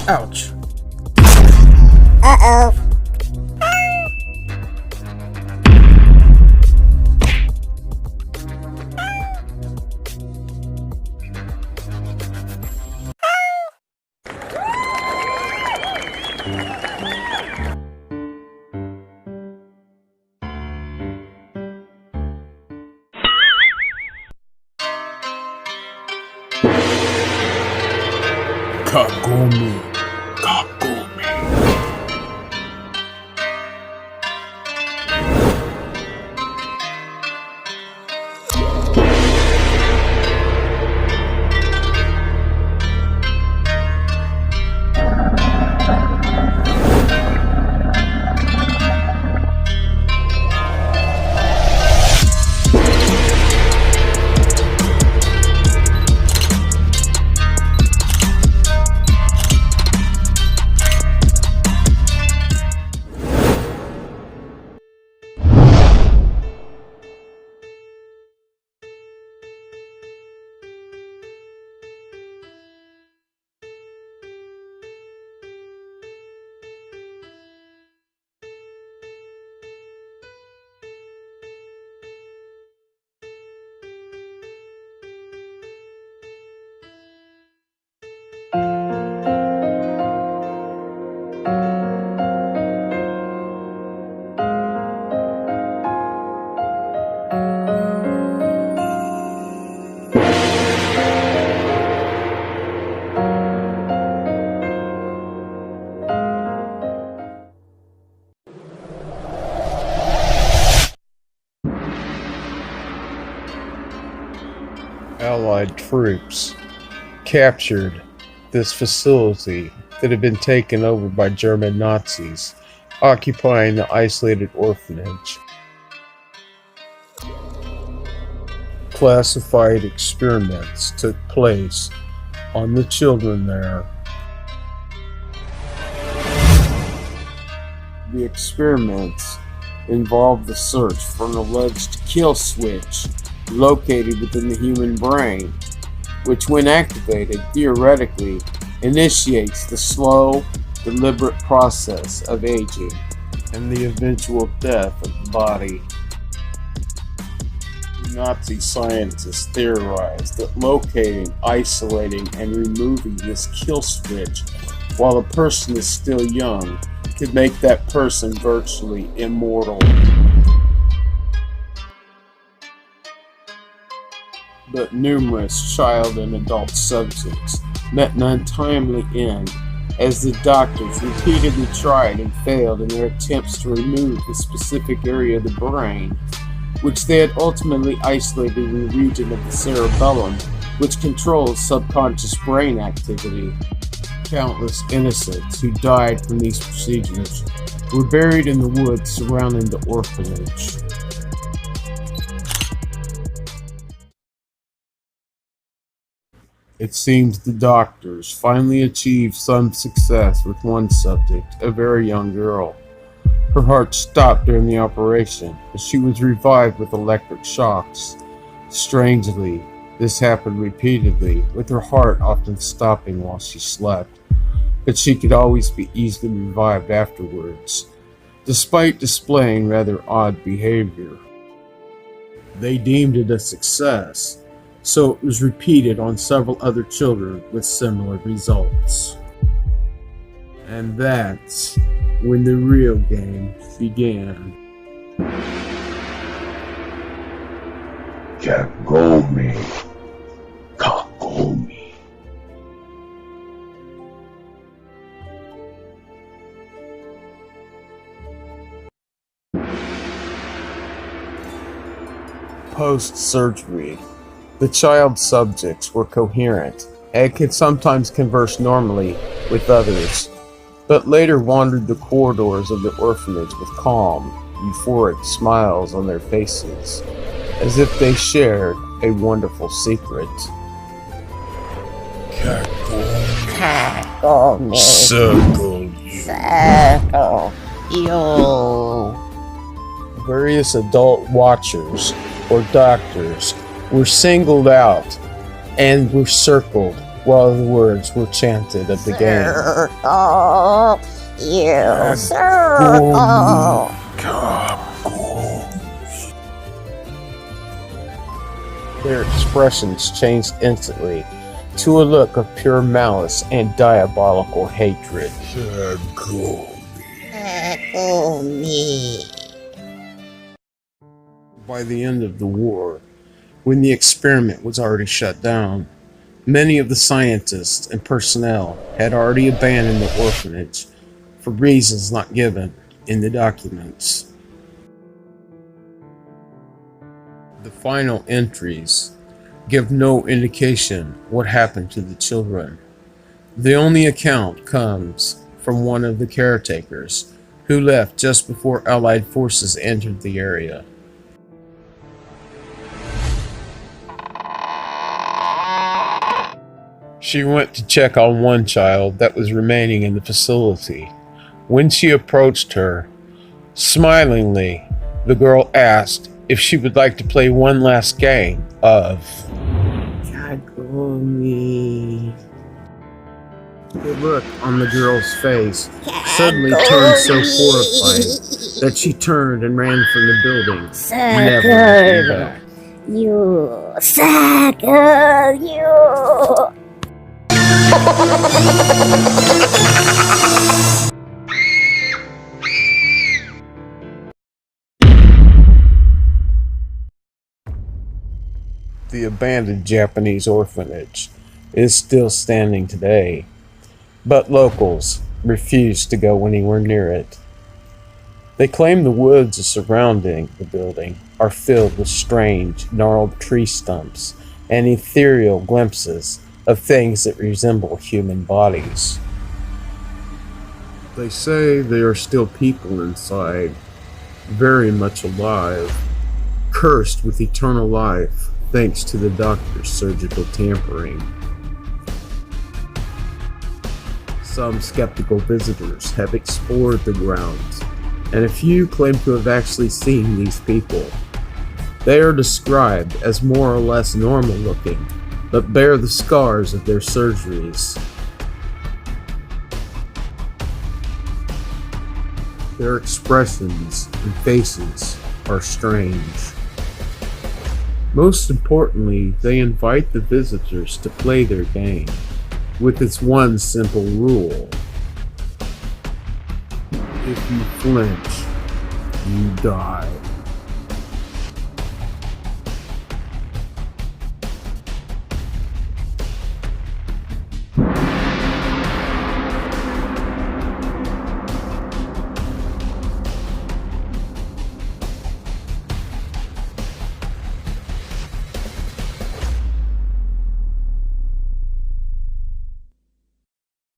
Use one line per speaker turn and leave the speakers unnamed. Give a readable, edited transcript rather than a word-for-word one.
Ouch.
Uh-oh.
KAGOME. Allied troops captured this facility that had been taken over by German Nazis, occupying the isolated orphanage. Classified experiments took place on the children there. The experiments involved the search for an alleged kill switch located within the human brain, which when activated, theoretically, initiates the slow, deliberate process of aging and the eventual death of the body. Nazi scientists theorized that locating, isolating, and removing this kill switch while a person is still young could make that person virtually immortal. But numerous child and adult subjects met an untimely end as the doctors repeatedly tried and failed in their attempts to remove the specific area of the brain, which they had ultimately isolated in the region of the cerebellum, which controls subconscious brain activity. Countless innocents who died from these procedures were buried in the woods surrounding the orphanage. It seems the doctors finally achieved some success with one subject, a very young girl. Her heart stopped during the operation, but she was revived with electric shocks. Strangely, this happened repeatedly, with her heart often stopping while she slept, but she could always be easily revived afterwards, despite displaying rather odd behavior. They deemed it a success, so it was repeated on several other children with similar results. And that's when the real game began.
KAGOME. KAGOME.
Post-surgery, the child subjects were coherent and could sometimes converse normally with others, but later wandered the corridors of the orphanage with calm, euphoric smiles on their faces, as if they shared a wonderful secret.
KAGOME.
Circle you.
Circle you.
Various adult watchers or doctors were singled out and were circled while the words were chanted of the game.
Circle, you circle.
Their expressions changed instantly to a look of pure malice and diabolical hatred.
KAGOME.
By the end of the war, when the experiment was already shut down, many of the scientists and personnel had already abandoned the orphanage for reasons not given in the documents. The final entries give no indication what happened to the children. The only account comes from one of the caretakers who left just before Allied forces entered the area. She went to check on one child that was remaining in the facility. When she approached her, smilingly, the girl asked if she would like to play one last game of KAGOME. The look on the girl's face suddenly turned so horrifying that she turned and ran from the building, never looking back.
You sucker, you.
The abandoned Japanese orphanage is still standing today, but locals refuse to go anywhere near it. They claim the woods surrounding the building are filled with strange, gnarled tree stumps and ethereal glimpses of things that resemble human bodies. They say there are still people inside, very much alive, cursed with eternal life thanks to the doctor's surgical tampering. Some skeptical visitors have explored the grounds, and a few claim to have actually seen these people. They are described as more or less normal looking, but bear the scars of their surgeries. Their expressions and faces are strange. Most importantly, they invite the visitors to play their game, with its one simple rule. If you flinch, you die.